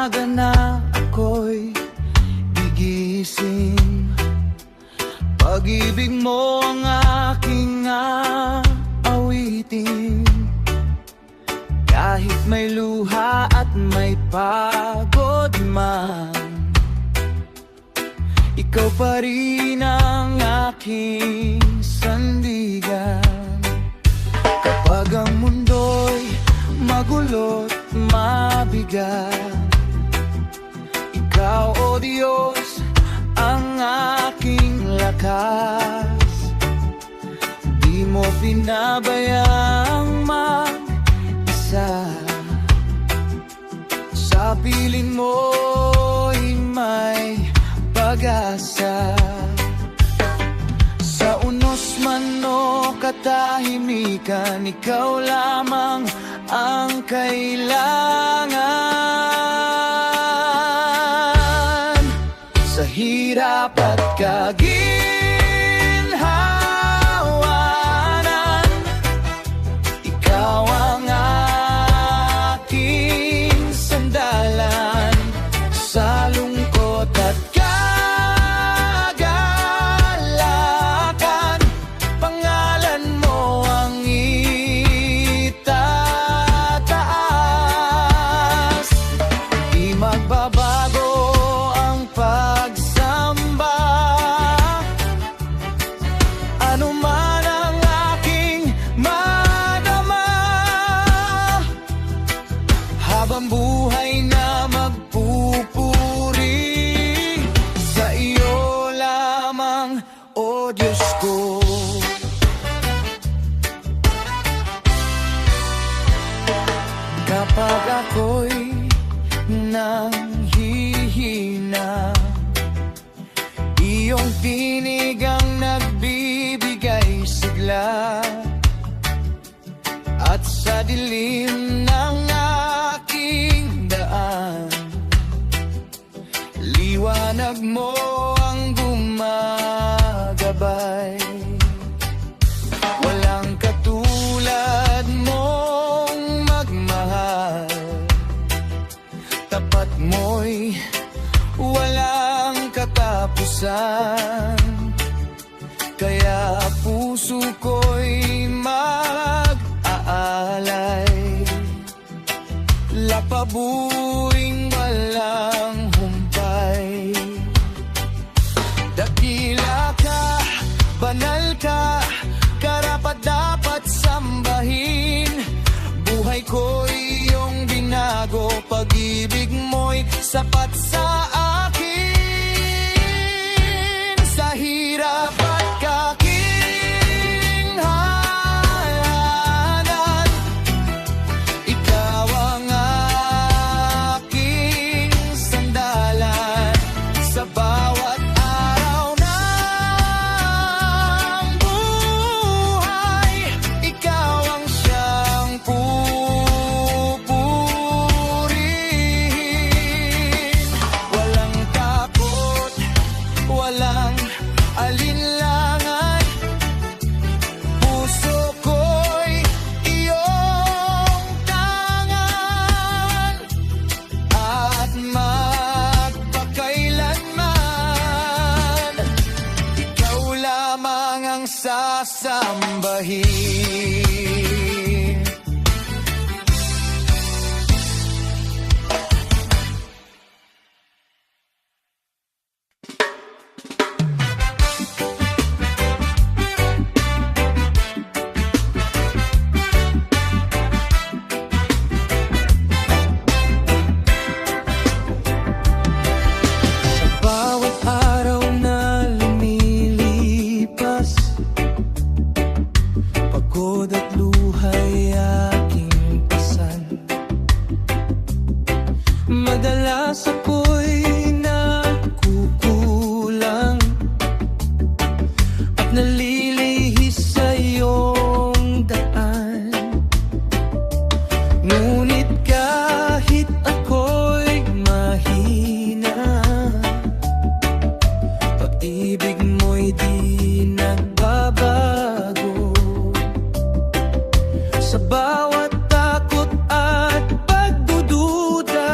umaga na ako'y gigising. Pag-ibig mo ang aking awitin. Kahit may luha at may pagod man, ikaw pa rin ang aking sandigan. Kapag ang mundo'y magulo't mabigat, ikaw, o Diyos, ang aking lakas. Di mo pinabayaang mag-isa. Sa piling mo'y may pag-asa. Sa unos man o katahimikan, ikaw lamang ang kailangan. Sa hirap at kaginhawanan, ikaw ang aking sandalan. Sa lungkot at kagalakan, pangalan mo ang itataas. Di magbabago ang pagsamba, ano man ang aking madama. Habang buhay na magpupuri sa iyo lamang, o Diyos ko. Kapag ako'y nanghihina, iyong tinig ang nagbibigay sigla. At sa dilim ng aking daan, liwanag mo ang gumagabay. Walang katulad mong magmahal, tapat mo'y walang katapusan. Kaya puso ko'y mag-aalay, lapabuing walang humpay. Dakila ka, banal ka, karapat-dapat sambahin. Buhay ko'y iyong binago, pag-ibig mo'y sapat sa akin. Sa hirap at kaginhawanan, ikaw ang aking sandalan. Sa bawat araw ng buhay, ikaw ang siyang pupurihin. Walang takot, walang alinlangan, puso ko'y iyong tangan. At magpakailanman, ikaw lamang ang sasambahin. Sa bawat araw na lumilipas, pagod at luha'y aking pasan. Madalas ako'y nakukulang at nalilihis sa iyong daan. Ngunit kahit ako'y mahina, pag-ibig mo'y di nagbabago. Sa bawat takot at pagdududa,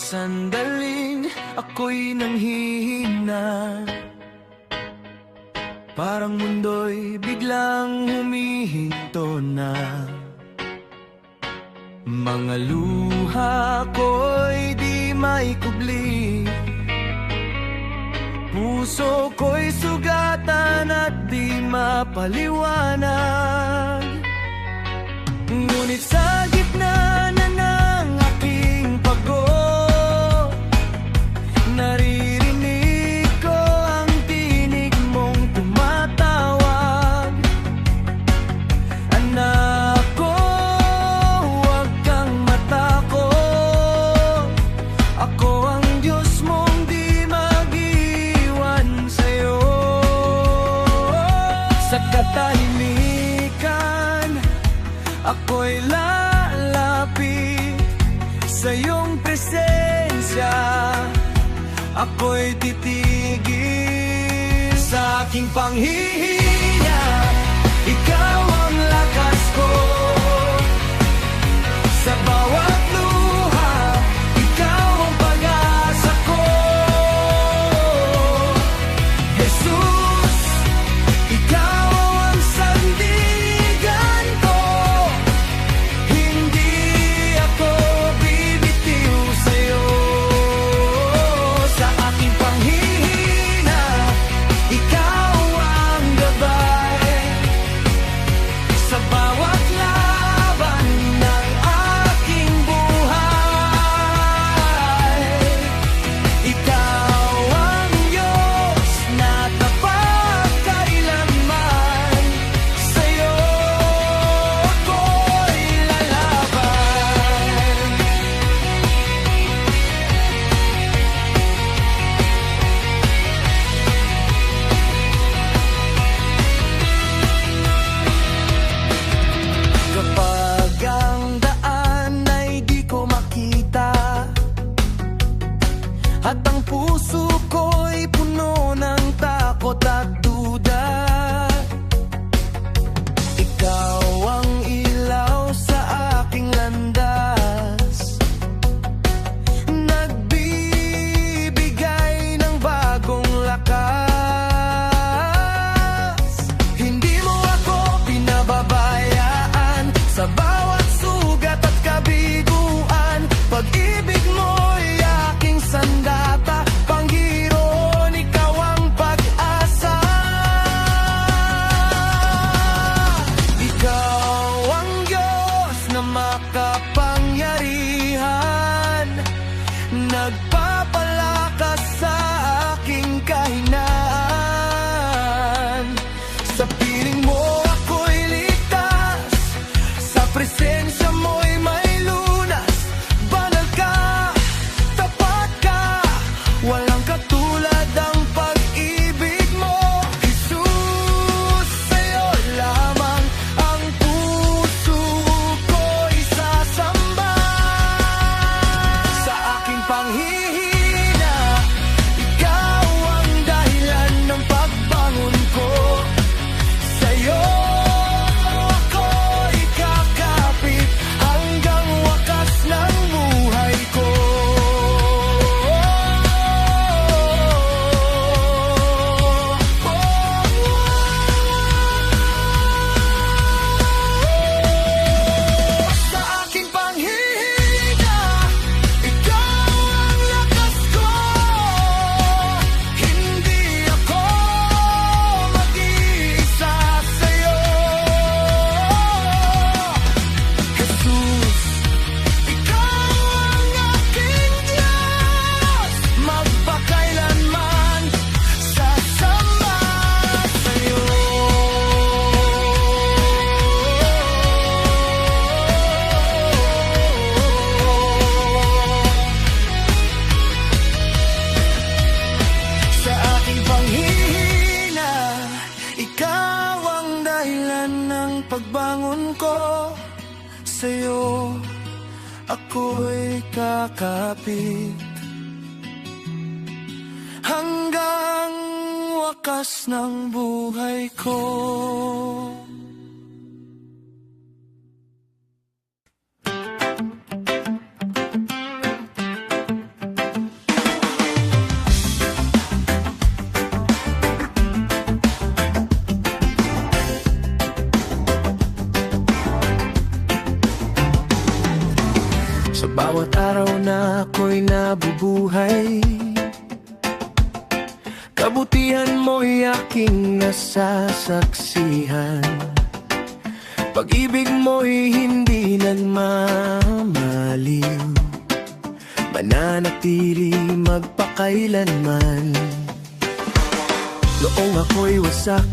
sandaling ako'y nanghihina, parang mundo'y biglang humihinto na. Mga luha ko'y di maikubli, puso ko'y sugatan at di mapaliwanag. Ngunit sa gitna na ng aking pagod, naririnig ko ang tinig mong tumatawag. Anak ko, huwag kang matakot, ako ang Diyos mong di mag-iwan sa'yo. Sa katahimikan, ako'y lalapit sa iyong presensya, ako'y titigil sa aking panghihina. Ikaw ang lakas ko, sa bawat luha, ikaw ang pag-asa ko. Jesus, ikaw ang sandigan ko, hindi ako bibitiw sa'yo. Sa aking panghihina, ikaw ang gabay, sa bawat laban ng aking buhay. Ikaw ang Diyos na tapat kailanman, sa'yo ako'y lalaban. Kapag ang daan ay di ko makita, at ang puso ko'y puno ng takot at duda, ikaw ang ilaw sa aking landas, nagbibigay ng bagong lakas. Hindi mo ako pinababayaan sa bawat sugat at kabiguan. Pag-ibig mo'y aking sandata, Panginoon, ikaw ang pag-asa. Ikaw ang Diyos na makapangyarihan, nagpapalakas sa aking kahinaan. Sa piling mo ako'y ligtas, sa presensya mo'y may lunas. Banal ka, tapat ka, walang katulad ang pag-ibig mo. Jesus, sa'yo lamang ang puso ko'y sasamba. Sa aking panghihina, ikaw ang dahilan ng pagbangon ko. Sa'yo ako'y kakapit hanggang wakas ng buhay ko. Sa aking panghihina, ikaw ang lakas ko, hindi ako mag-iisa sa'yo. Jesus, ikaw ang aking Diyos, magpakailanman sasama sa'yo. Sa aking panghihina, ikaw ang dahilan ng pagbangon ko. Sa'yo ako'y kakapit hanggang wakas ng buhay ko. bawat araw na ako'y nabubuhay, kabutihan mo'y aking nasasaksihan. Pag-ibig mo'y hindi nagmamaliw, mananatili magpakailanman. Noong ako'y wasak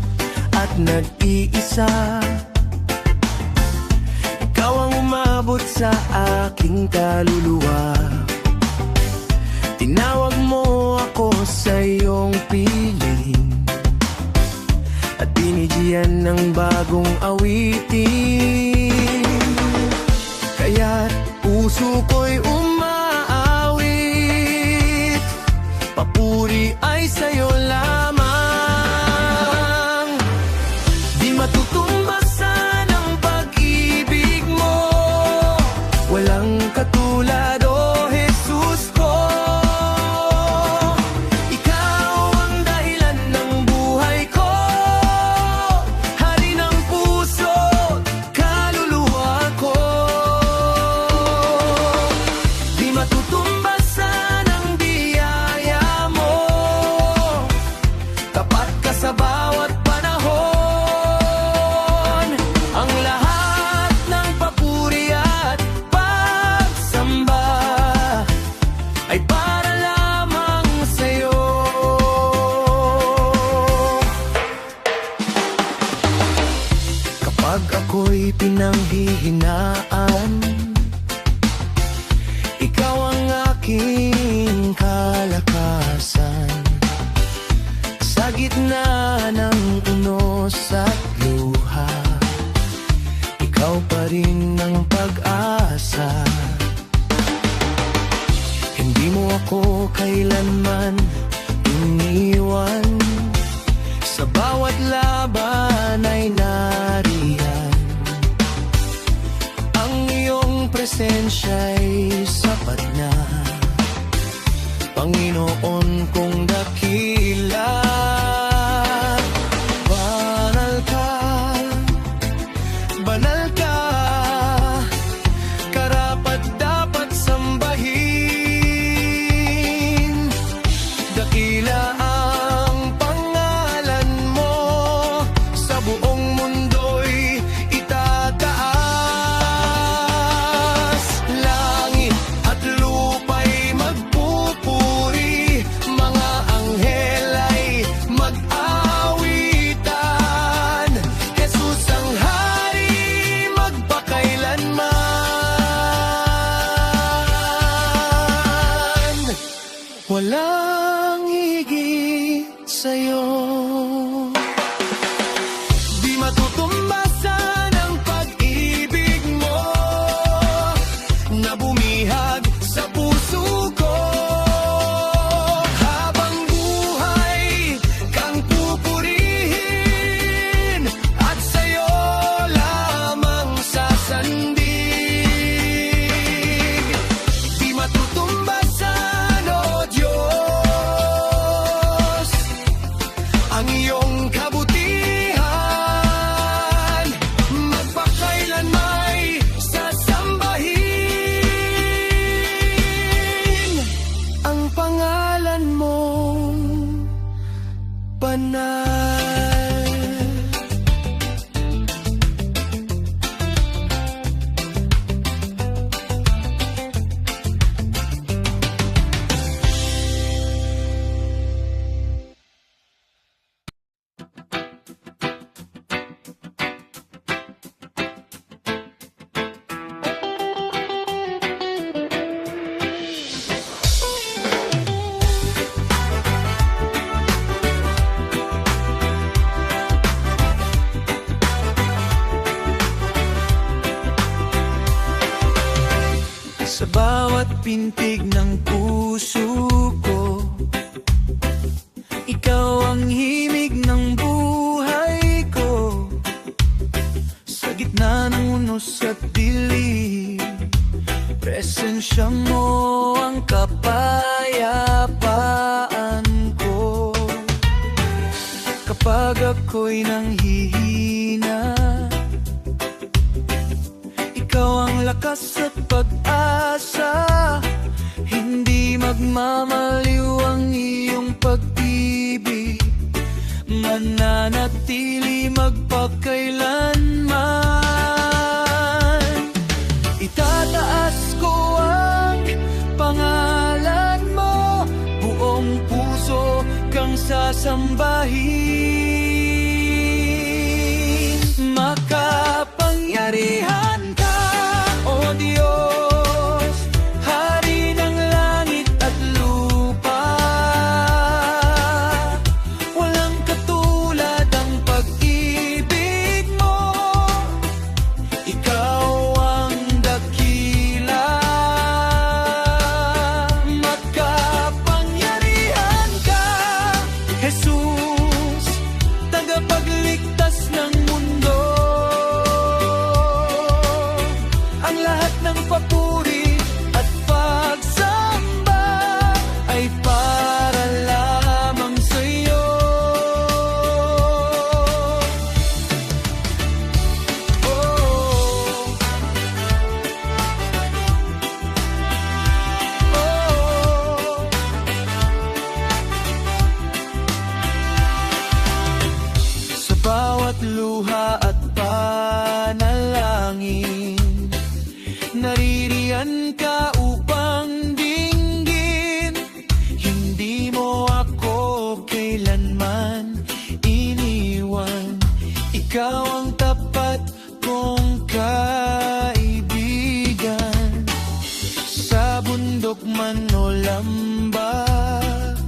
at nag-iisa, ikaw ang umabot sa aking kaluluwa. Tinawag mo ako sa iyong piling at binigyan ng bagong awitin. Kaya't puso ko'y umaawit, papuri ay sa'yo lamang. Di matutumbasan ang pag-ibig mo, walang katulad, o Jesus ko. Ikaw ang dahilan ng buhay ko, hari ng puso't kaluluwa ko. Di matutumbasan ang biyaya mo, tapat ka sa bawat panahon. Ang lahat ng papuri at pagsamba ay para lamang sa'yo. Kapag ako'y pinanghihinaan, ikaw ang aking kalakasan. Sa gitna ng unos at luha, ikaw pa rin ang pag-asa. Hindi mo ako kailanman iniwan, sa bawat laban ay nariyan. Ang iyong presensya'y sapat na, Panginoon kong dakila. Banal ka, karapat dapat sambahin. Dakila ang pangalan mo, sa buong mundo'y itataas. Langit at lupa'y magpupuri, mga anghel ay mag-awitan. Jesus ang hari magpakailanman, walang higit sa'yo. Di matutumbasan ang pag-ibig mo na bumihag sa puso ko. Habang buhay kang pupurihin at sa'yo lamang sasandig. Di matutumbasan, O Diyos, ang iyong kabutihan, magpakailanmay sasambahin ang pangalan mong banal. Sa bawat pintig ng puso ko, ikaw ang himig ng buhay ko. Sa gitna ng unos at dilim, presensya mo ang kapayapaan ko. Kapag ako'y nanghihina, ikaw ang lakas lakas at pag-asa. Hindi magmamaliw ang iyong pag-ibig, mananatili magpakailanman. Itataas ko ang pangalan mo, buong puso kang sasambahin. Makapangyarihan ka, O Diyos, Hari ng langit at lupa. Walang katulad ang pag-ibig mo, ikaw ang dakila. Makapangyarihan ka, Jesus, tagapagligtas ng mundo. Ang lahat ng papuri at pagsamba ay para lamang sa'yo. Oh, oh. Sa bawat luha at panalangin, naririyan ka upang dinggin. Hindi mo ako kailanman iniwan, ikaw ang tapat kong kaibigan. Sa bundok man o lambak,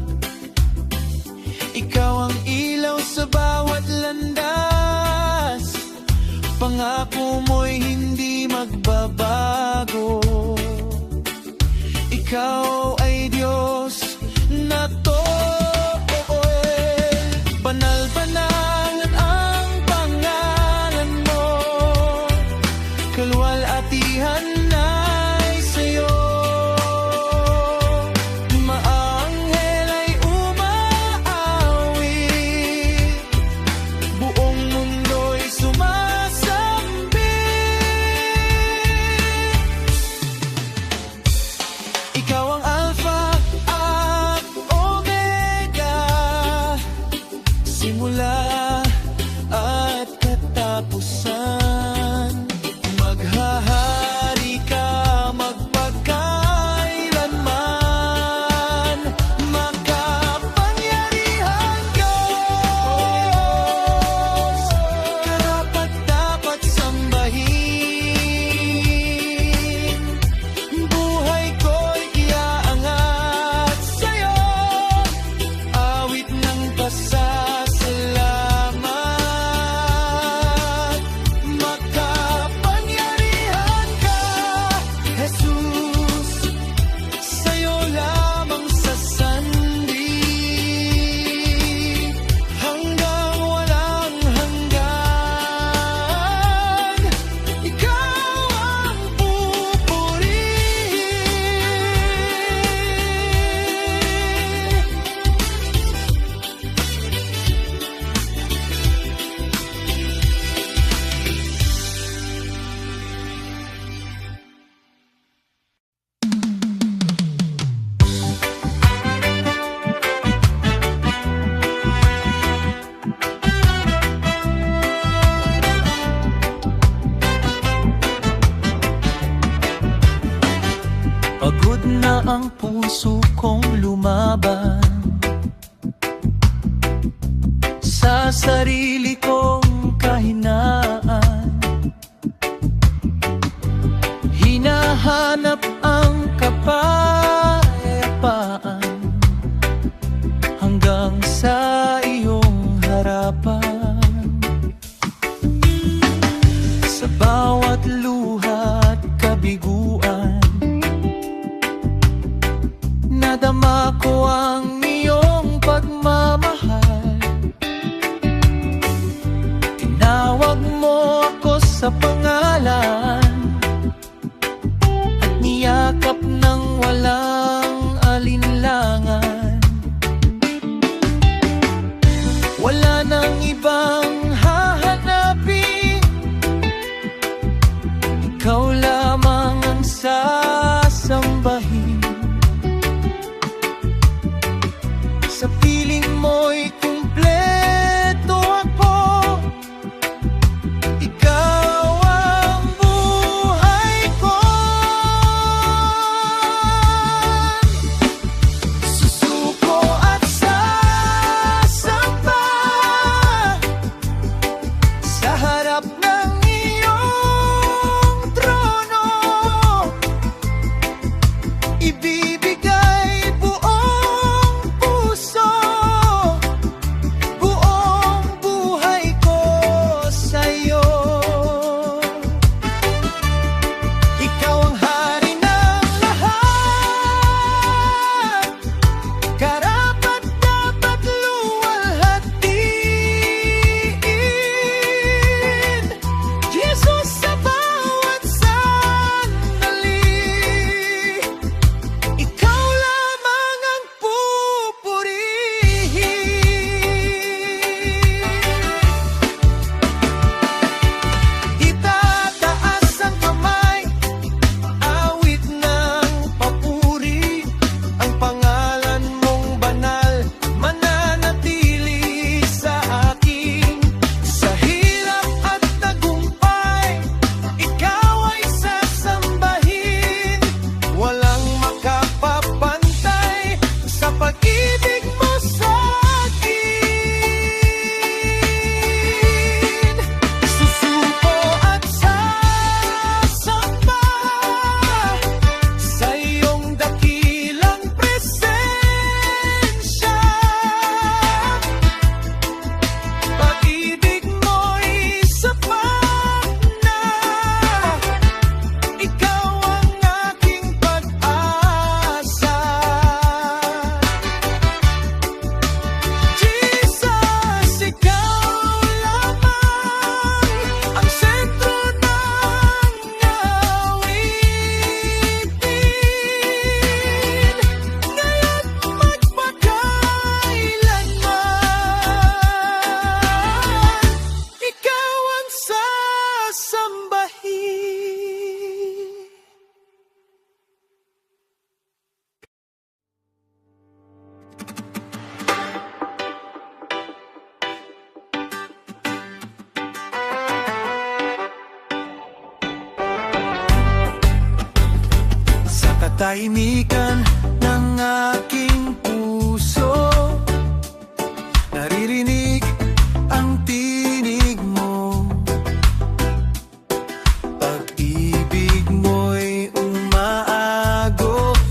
ikaw ang ilaw sa bawat landas. Pangako mo'y hindi magbabago, ikaw ay Diyos na totoo. Banal-banal ang pangalan mo, kalwalatihan ay sa'yo. Maanghel ay umaawit, buong mundo'y sumasambit. Ikaw ang Alpha at Omega, simula at katapusan. Maghahari ka magpakailanman. Makapangyarihan ka, Diyos, karapat-dapat sambahin. Buhay ko'y iaangat sa'yo, awit ng pasasalamat. Makapangyarihan ka, Jesus, sa'yo lamang sasandi, hanggang walang hanggan. Ikaw ang pupurihin. Pagod na ang puso kong lumaban sa sarili kong kahinaan. Hinahanap ang kapayapaan hanggang sa iyong harapan. Sa bawat luha at kabiguan, nadama ko ang iyong pagmamahal. Tinawag mo ako sa pangalan at niyakap ng walang alinlangan. Wala nang ibang hahanapin, ikaw lamang tahimikan ng aking puso. Naririnig ang tinig mo, pag-ibig mo'y umaagos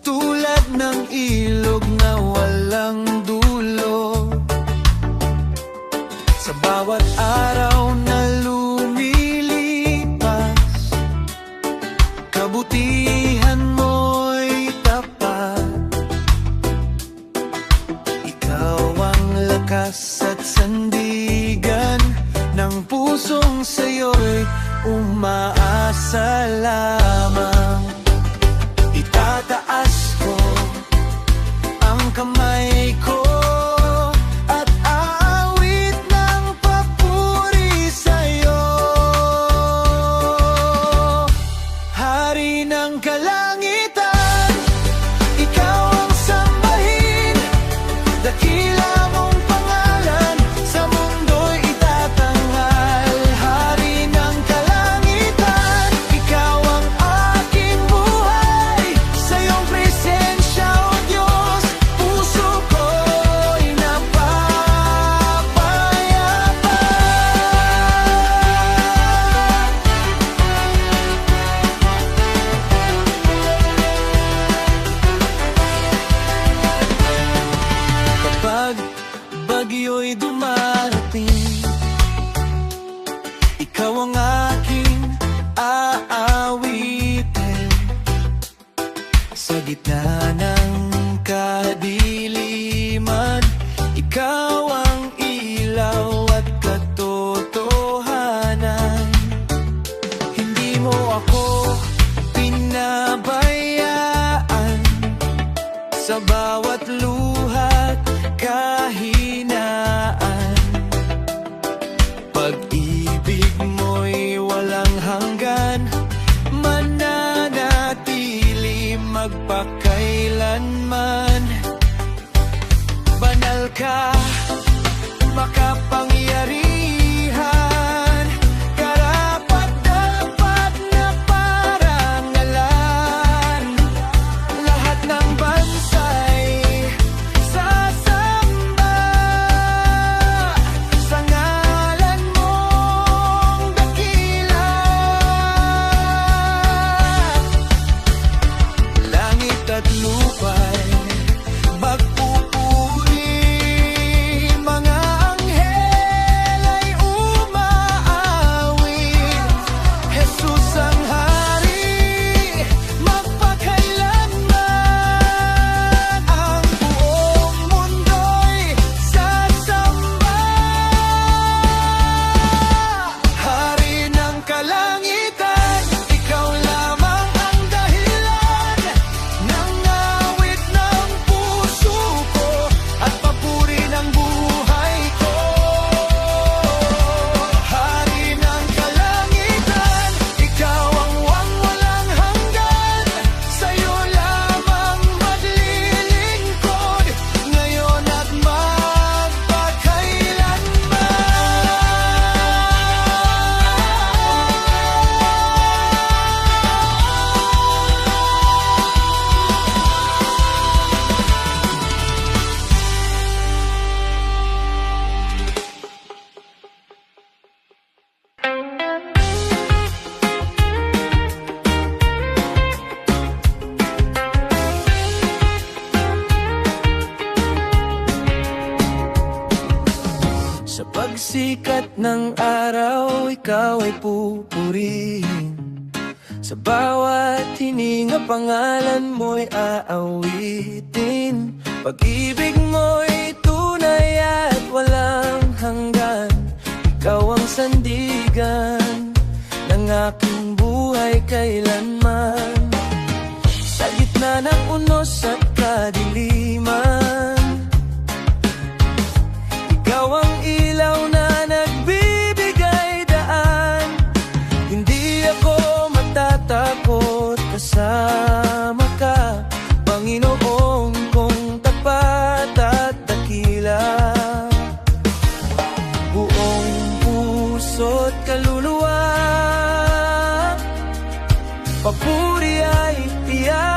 tulad ng ilog na walang dulo. Sa bawat araw na lumilipas, kabutihan mo'y tapat. Ikaw ang lakas at sandigan ng pusong sa'yo'y umaasa lamang. Itataas ko ang kamay ko at aawit ng papuri sa'yo. Hari ng kalangitan, ikaw ang sambahin. Dakila mong pangalan, sa mundo'y itatanghal. Hari ng kalangitan, ikaw ang aking buhay. Sa iyong presensya, O Diyos, puso ko'y napapayapa. Kapag bagyo'y dumarating, ikaw ang aking aawitin. Sa gitna ng kadiliman, ikaw ang ilaw at katotohanan. Hindi mo ako pinabayaan sa bawat luhat kahinaan. Pag-ibig mo'y walang hanggan, mananatili magpakailanman. Banal ka, makapangyarihan, karapat-dapat na parangalan. Lahat ng bansa'y sasamba sa ngalan mong dakila. Langit at lupa'y magpupuri, mga anghel ay umaawit. Jesus ang hari, magpakailanman. Ang buong mundo'y sasamba. Hari ng kalangitan, ikaw lamang ang dahilan ng awit ng puso ko at papuri ng buhay ko. Hari ng kalangitan, ikaw ang walang hanggan. Sa'yo lamang maglilingkod, ngayon at magpakailanman. Sa pagsikat ng araw, ikaw ay pupurihin. Sa bawat hininga, pangalan mo'y aawitin. Pag-ibig mo'y tunay at walang hanggan. Ikaw ang sandigan ng aking buhay kailanman. Sa gitna ng unos at kadiliman, ikaw ang ilaw na nagbibigay daan. Hindi ako matatakot, kasama ka, Panginoon kong tapat at dakila. Buong puso't kaluluwa, papuri ay iyan.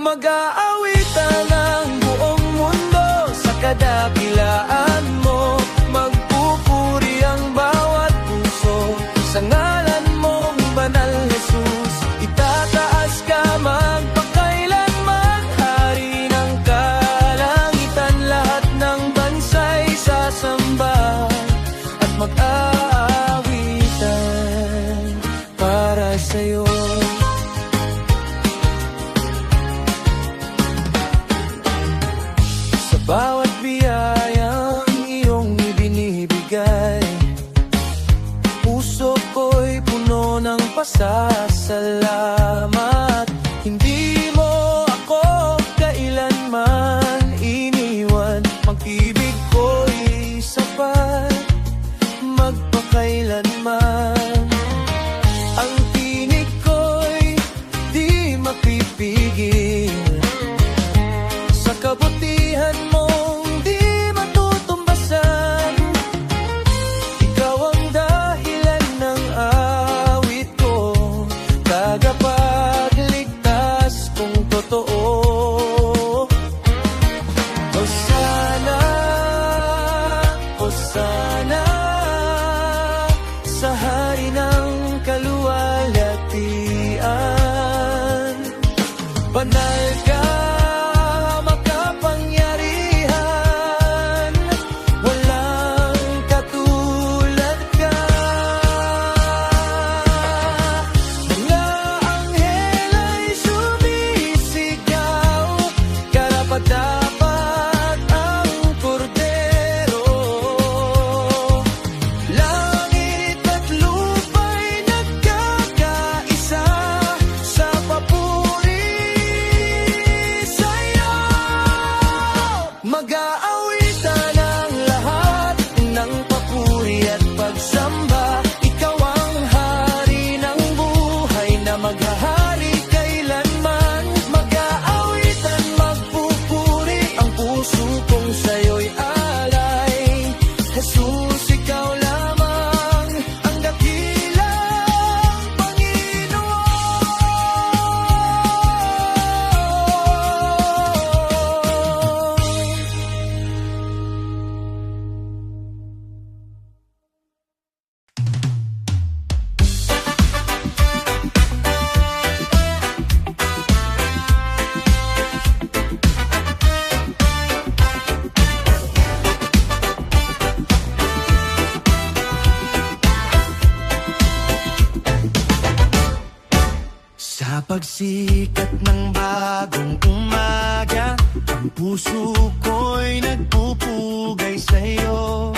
Mag-aawitan ang buong mundo sa kadakilaan mo. Magpupuri ang bawat puso sa ngalan mong banal Jesus. Itataas ka magpakailanman, hari ng kalangitan. Lahat ng bansa'y sasamba at mag-aawitan para sa'yo. Bawat biyayang iyong ibinibigay, puso ko'y puno ng pasasalamat. Hindi mo ako kailanman iniwan, pag-ibig ko'y sapat magpakailanman. Ang tinig ko'y di mapipigil sa kabutihan mo. Hosana sa hari ng kaluwalhatian. Banal ka, makapangyarihan, walang katulad ka. Mga anghel ay sumisigaw, karapat-dapat ang kordero. Langit at lupa'y nagkakaisa sa papuri sa'yo. Mag-aawitan ang lahat ng papuri at pagsamba. Ikaw ang hari ng buhay na maghahari kailanman. Mag-aawitan, magpupuri ang puso kong sa'yo'y alay. Jesus, ikaw lamang ang dakilang Sa pagsikat ng bagong umaga, ang puso ko'y nagpupugay sa'yo.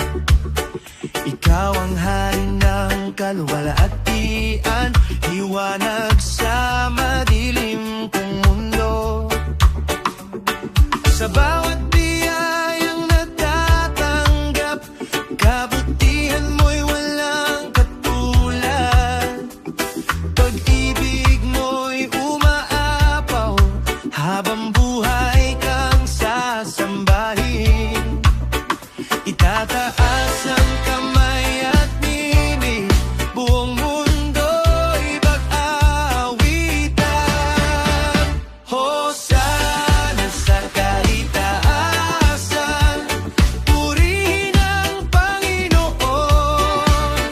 Ikaw ang hari ng kaluwalhatian, liwanag sa madilim kong mundo. Sa bawat biyayang natatanggap, kabutihan mo'y walang katulad. Pag-ibig mo'y umaapaw, habang buhay kang sasambahin. Itataas ang kamay at nini, buong mundo'y pag-aawitan. Hosana sa kaitaasan, purihin ang Panginoon.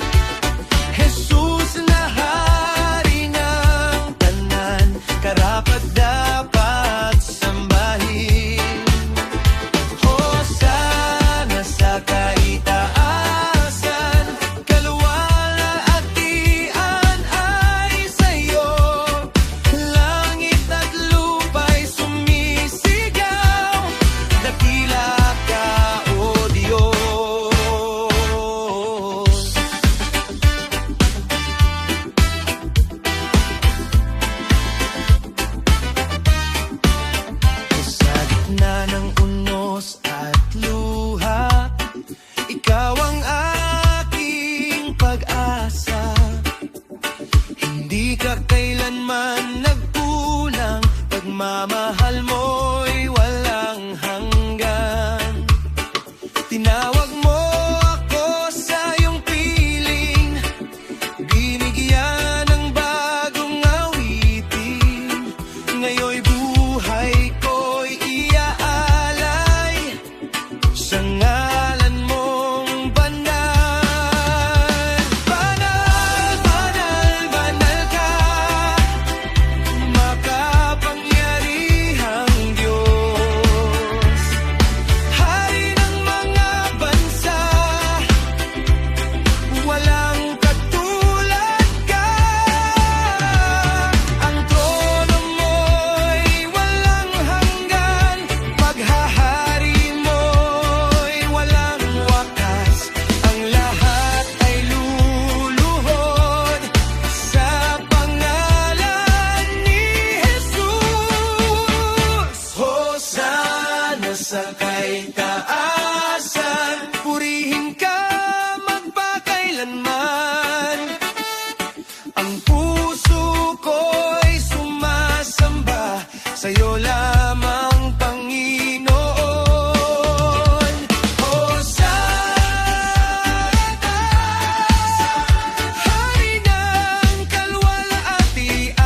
Jesus na hari ng tanan, karapat-dapat sambahin. Hosana sa kaitaasan, kaluwalhatian ay sa'yo. Langit at lupa'y sumisigaw, dakila ka, O Diyos. Sa gitna ng unos at luha, ikaw ang aking pag-asa. Hindi ka kailanman nagkulang, pagmamahal mo'y walang hanggan. Tinawag mo ako sa iyong piling, binigyan ng bagong awitin. Ngayon'y buhay kay taasan. Purihin ka magpakailanman. Ang puso ko'y sumasamba sa'yo lamang, Panginoon. Hosana, Hari ng kalwalhatian.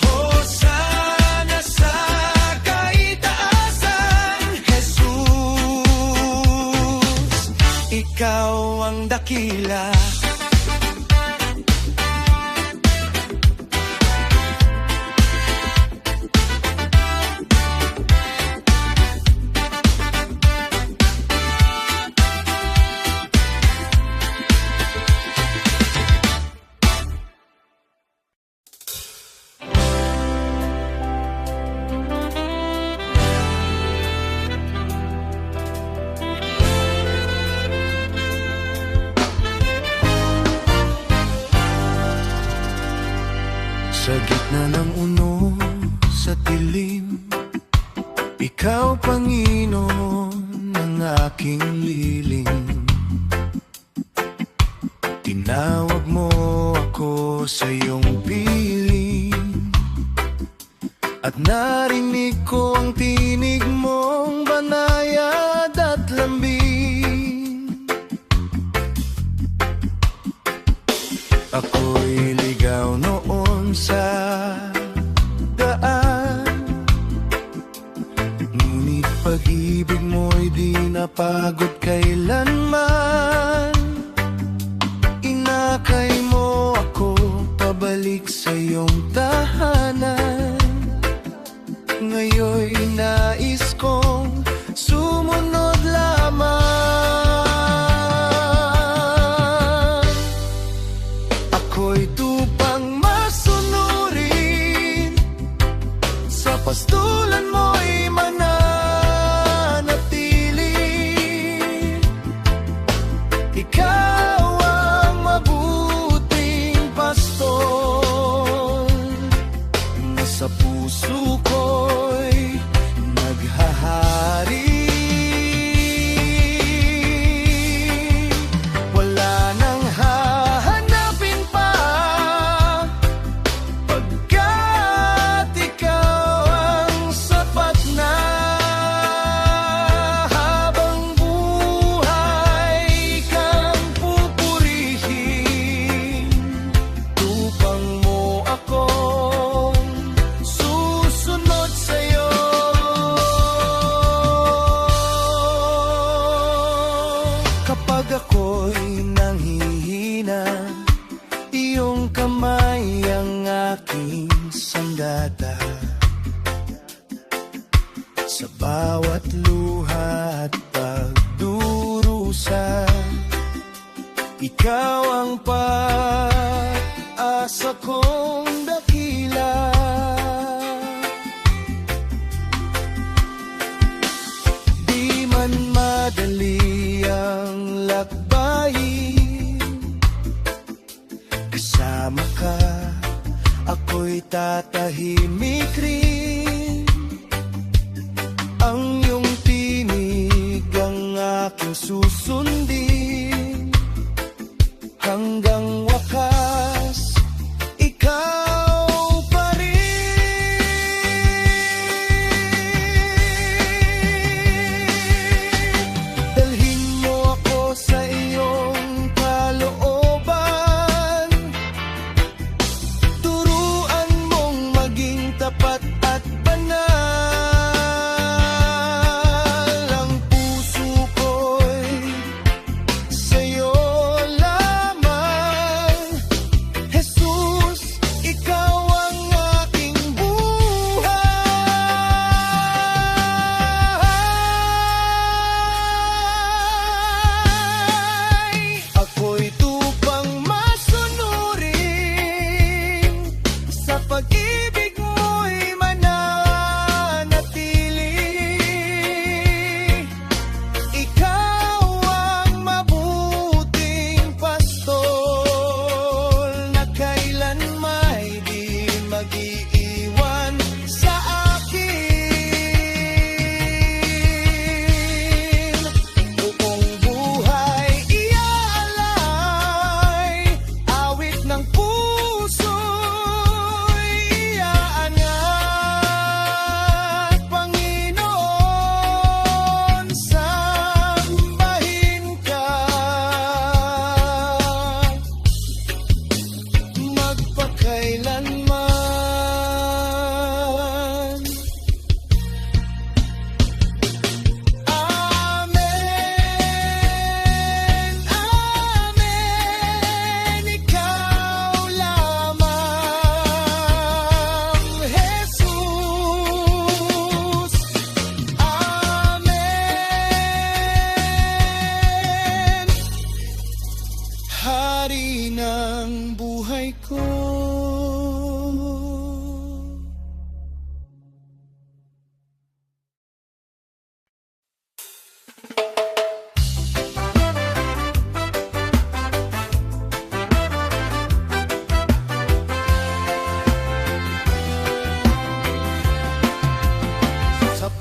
Hosana sa kaitaasan. Jesus, ikaw ang dakila. Sa gitna ng uno, sa dilim, ikaw, Panginoon, ang aking liling. Tinawag mo ako sa iyong piling, at narinig ko ang tinig mong banayad at lambing. Ako'y ligaw noon sa daan, ngunit pag-ibig mo'y di napagod kailanman. Inakay mo ako pabalik sa iyong tahanan. Ngayon'y nais kong sumunod lamang. Ako'y tupang masunurin, sa pastulan mo'y mananatili. Ikaw ang mabuting pastor, na sa puso ko'y naghahari. Wala nang hahanapin pa, pagkat ikaw ang sapat na. Habang buhay kang pupurihin, tupang mo akong susunod sa'yo. Kapag ako'y nanghihina, iyong kamay ang aking sanggata. Sa bawat luha at pagdurusa, ikaw ang pag-asa kong dakila. Di man madali ang lakbayin, kasama ka ako'y tatahimik rin. Ang iyong tinig ang aking susundin, hanggang wakas ikaw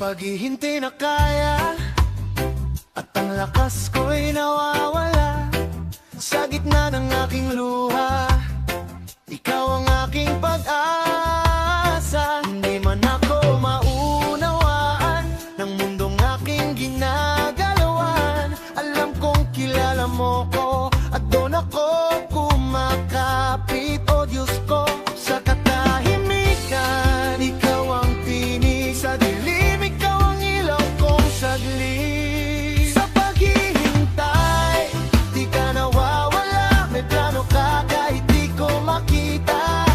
paghihintay na kaya, at ang lakas ko'y nawawala. Sa gitna ng aking luha, ikaw ang aking pag-asa. Hindi man ako maunawaan ng mundong aking ginagalawan, alam kong kilala mo ko at doon ako kumakapit. O Diyos ko, sa katahimikan, ikaw ang tinig sa dilim, ikaw ang ilaw kong saglit. Sa paghihintay, di ka nawawala, may plano ka kahit di ko makita.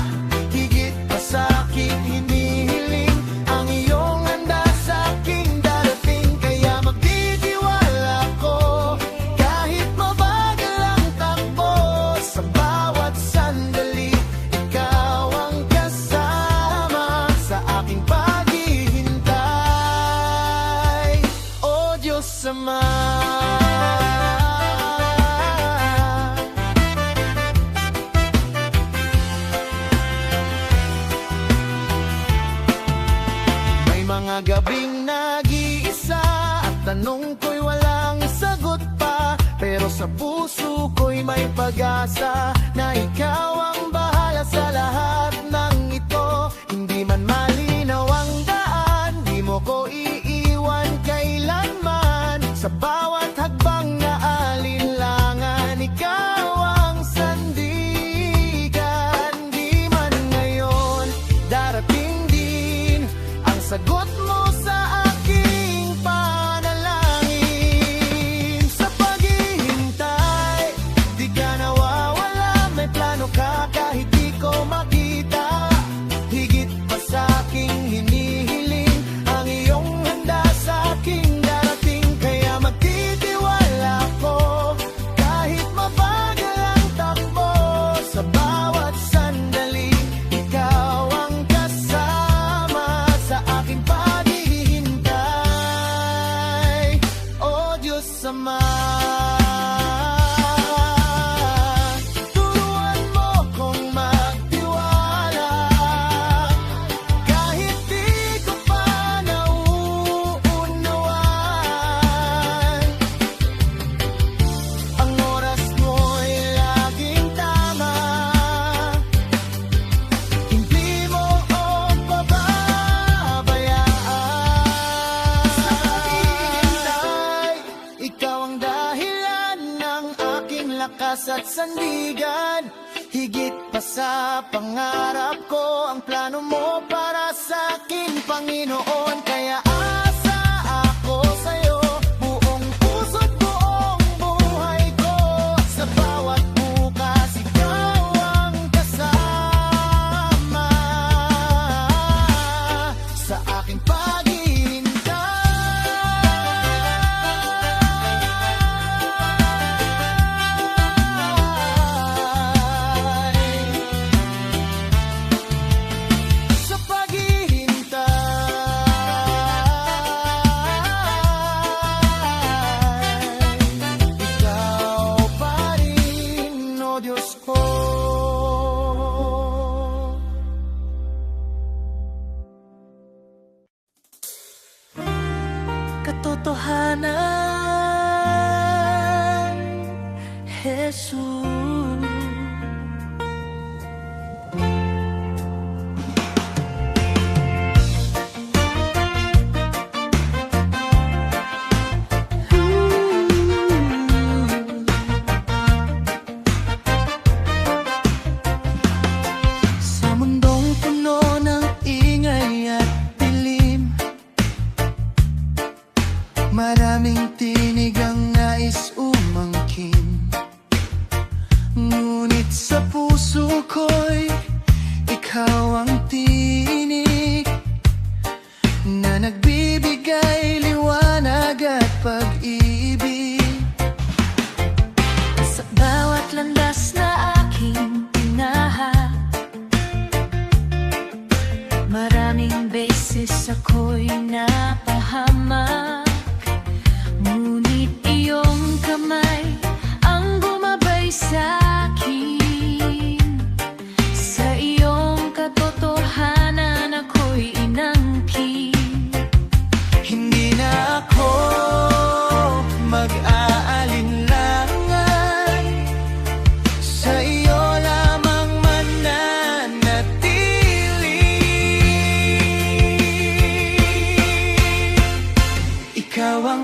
Higit pa sa aking hinihiling, ang iyong handa sa aking darating. Kaya magtitiwala ko kahit mabagal ang takbo. Sa bawat sandali, ikaw ang kasama sa aking paghihintay. O Diyos Ama, may mga gabing nag-iisa at tanong ko'y walang sagot pa, pero sa puso ko'y may pag-asa na ikaw ang bahala sa lahat ng ito. Hindi man malinaw ang daan, di mo ko iiwan kailanman. Sa bawat hagbang na alinlangan, ikaw ang sandigan. Di man ngayon, darating din ang sagot mo sa aking panalangin. Sa paghihintay, di ka nawawala, may plano ka kahit di ko makita. Higit pa sa aking hinihiling, ang iyong handa sa aking darating. Kaya magtitiwala ko kahit mabagal ang takbo. Sa bawat sandali, ikaw ang kasama sa aking paghihintay. O Diyos Ama, turuan mo kong magtiwala kahit di ko pa nauunawaan. Ang oras mo'y laging tama, hindi mo ako pababayaan. Sa paghihintay, ikaw ang dahilan ng aking lakas at sandigan. Higit pa sa pangarap ko, ang plano mo para sa akin, Panginoon. Kaya asa ako sa'yo, buong puso't buong buhay ko. Sa bawat bukas, ikaw ang kasama sa aking paghihintay. Sa paghihintay, ikaw pa rin, O Diyos ko. Katotohanan, Jesus. Sa mundong puno ng ingay at dilim, maraming tinig ang nais umangkin. Ngunit sa puso ko'y ikaw ang tinig na nagbibigay liwanag at pag-ibig. Sa bawat landas na aking tinahak, maraming beses ako'y napahamak. Ngunit iyong kamay ang gumabay sa'kin. Sa iyong katotohanan ako'y inangkin.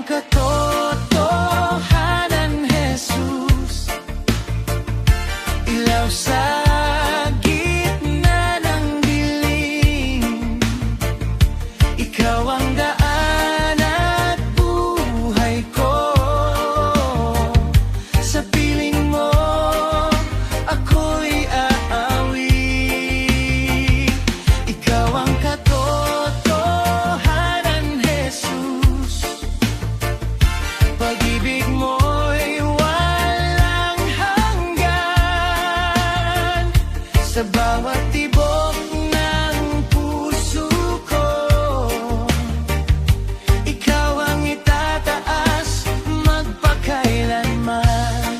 ang katotohanan, Jesus. Ilaw sa gitna ng dilim. Ikaw ang daan at buhay ko. Sa piling mo, ako'y aawi. Ikaw ang katotohanan, Jesus. Pag-ibig mo'y walang hanggan. Sa bawat tibok ng puso ko, ikaw ang itataas magpakailanman.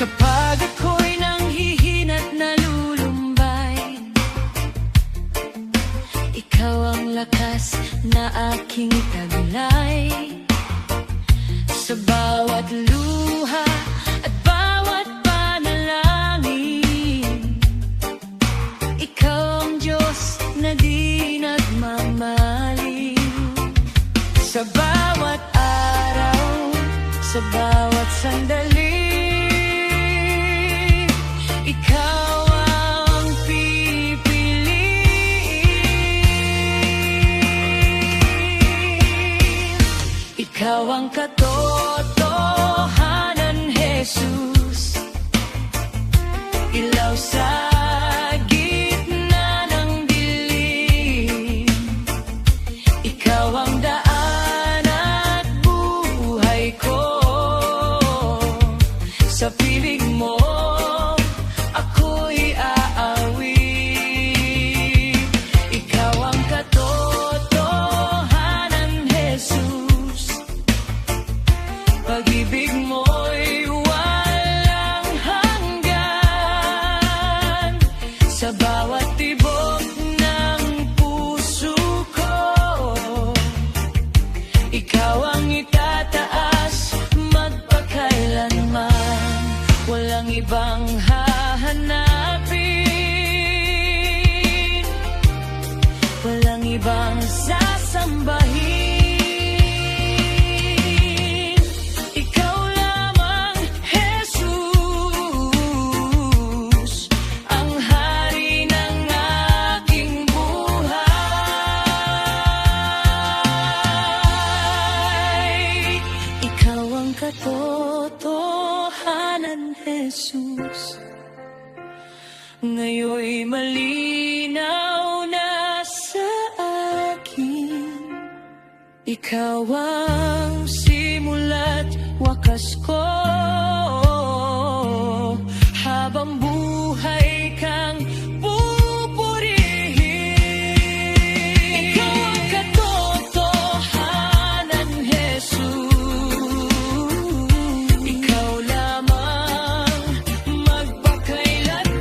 Kapag ako'y nanghihina't nalulumbay, ikaw ang lakas na aking taglay. Sa bawat luha at bawat panalangin, ikaw ang Diyos na di nagmamaling. Sa bawat araw, sa bawat sandali, ikaw ang pipiliin. Ikaw ang katotohanan, Jesus. Ilaw sa gitna ng dilim. Ikaw ang daan at buhay ko. Sa piling mo, ako'y aawi. Ikaw ang katotohanan, Jesus. Pag-ibig mo'y walang hanggan. Sa bawat tibok ng puso ko, ikaw ang itataas magpakailanman. Walang ibang hahanapin, walang ibang sasambahin. Ikaw lamang, Jesus, ang hari ng aking buhay. Ikaw ang katotohanan, Jesus. Ngayon'y malinaw na sa akin. Ikaw ang simula't wakas ko. Habang buhay kang pupurihin. Ikaw ang katotohanan, Jesus. Ikaw lamang magpakailanman.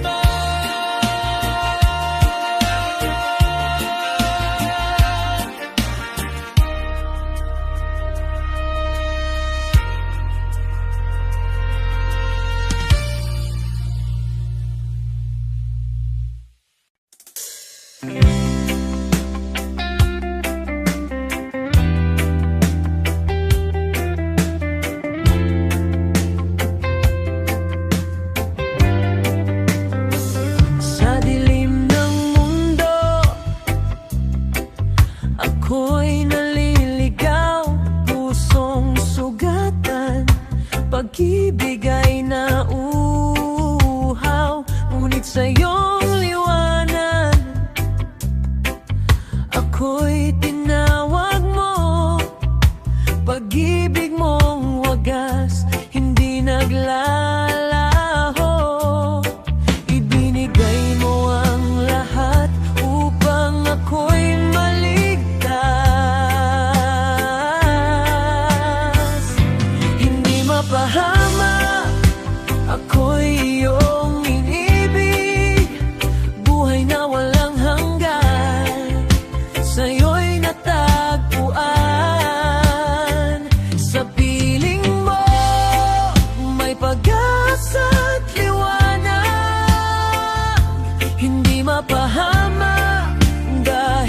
Sa dilim ng mundo, ako'y naliligaw. Pusong sugatan, pag-ibig ay nauuhaw. Ngunit sa iyong liwanag, ako'y tinawag mo. Pag-ibig mong wagas, hindi naglalaho. Ibinigay mo ang lahat upang ako'y maligtas. Hindi mapahama, ako'y iyong inibig. Buhay na walang hanggan, sa'yo'y natagpuan. Sa piling mo, may pag-asa't liwanag. Hindi mapahama dahil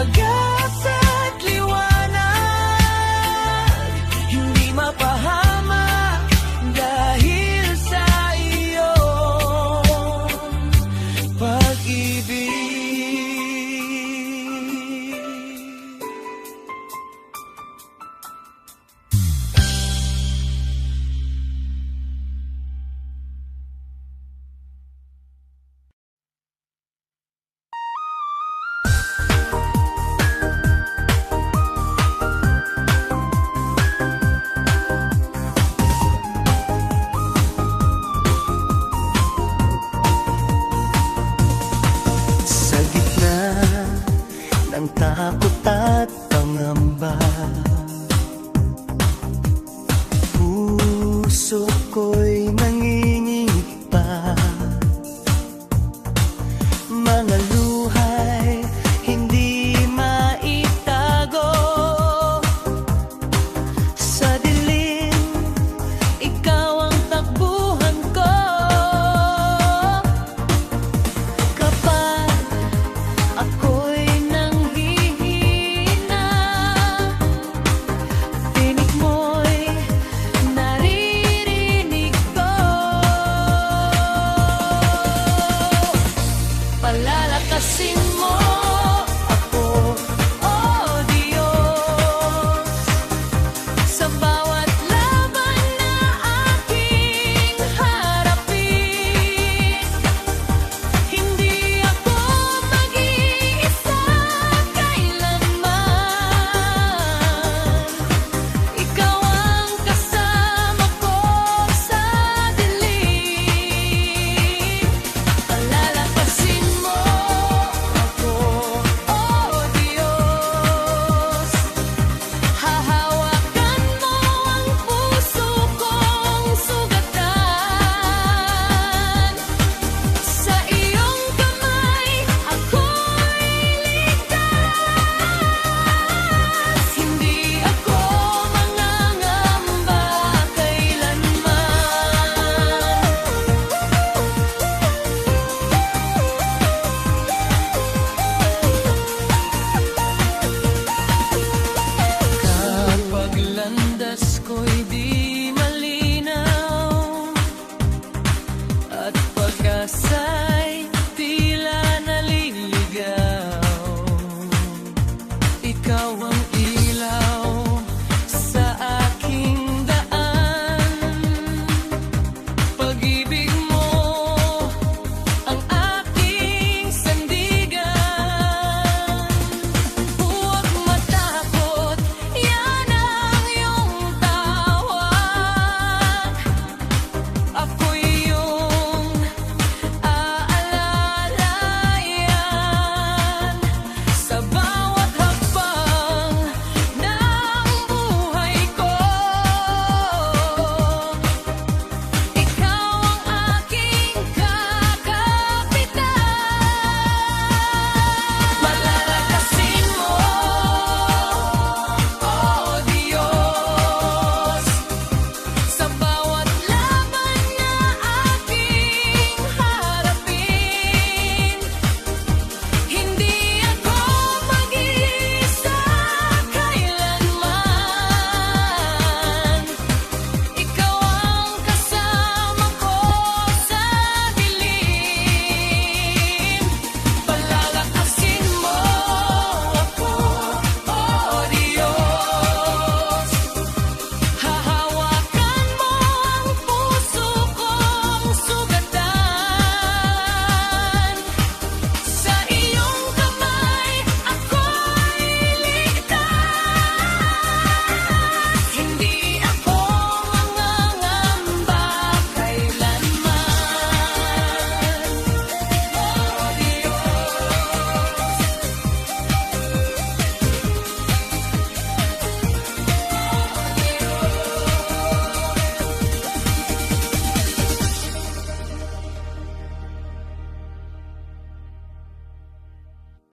pag-asa't liwanag, hindi mapahamak dahil sa iyong pag-ibig. Sa gitna ng takot at pangamba, puso ko'y